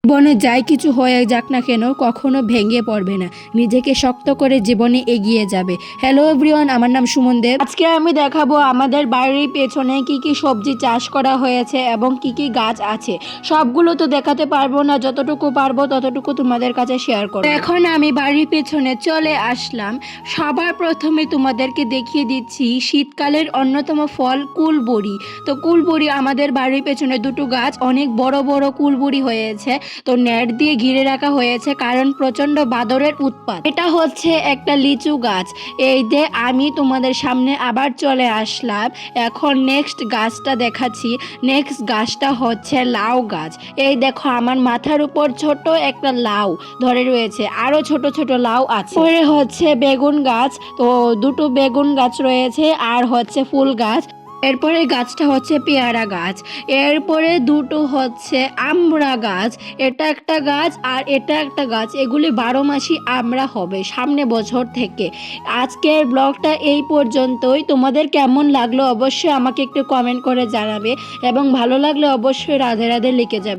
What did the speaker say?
জীবনে যাই কিছু হয়ে যাক না কেন কখনো ভেঙে পড়বে না, নিজেকে শক্ত করে জীবনে এগিয়ে যাবে। হ্যালো এভরিওয়ান, আমার নাম সুমন দেব। আজকে আমি দেখাবো আমাদের বাড়ির পেছনে কি কি সবজি চাষ করা হয়েছে এবং কি কি গাছ আছে। সবগুলো তো দেখাতে পারবো না, যতটুকু পারবো ততটুকু তোমাদের কাছে শেয়ার করব। এখন আমি বাড়ির পেছনে চলে আসলাম। সবার প্রথমে তোমাদেরকে দেখিয়ে দিচ্ছি শীতকালের অন্যতম ফল কুলবড়ি। তো কুলবড়ি আমাদের বাড়ির পেছনে দুটো গাছ, অনেক বড় বড় কুলবড়ি হয়েছে। তো নেট দিয়ে ঘিরে রাখা হয়েছে কারণ প্রচন্ড বাদরের উৎপাত। এটা হচ্ছে একটা লিচু গাছ। এই যে আমি তোমাদের সামনে আবার চলে আসলাম। এখন নেক্সট গাছটা দেখাচ্ছি। নেক্সট গাছটা হচ্ছে লাউ গাছ। এই দেখো আমার মাথার উপর ছোট একটা লাউ ধরে রয়েছে, আরো ছোট ছোট লাউ আছে। পরে হচ্ছে বেগুন গাছ, তো দুটো বেগুন গাছ রয়েছে আর হচ্ছে ফুল গাছ। এরপরে গাছটা হচ্ছে পেয়ারা গাছ। এরপরে দুটো হচ্ছে আমড়া গাছ। এটা একটা গাছ আর এটা একটা গাছ। এগুলি 12 মাসই আমড়া হবে সামনে বছর থেকে। আজকের ব্লগটা এই পর্যন্তই। তোমাদের কেমন লাগলো অবশ্যই আমাকে একটু কমেন্ট করে জানাবে এবং ভালো লাগলে অবশ্যই রাধে রাধে লিখে যাবে।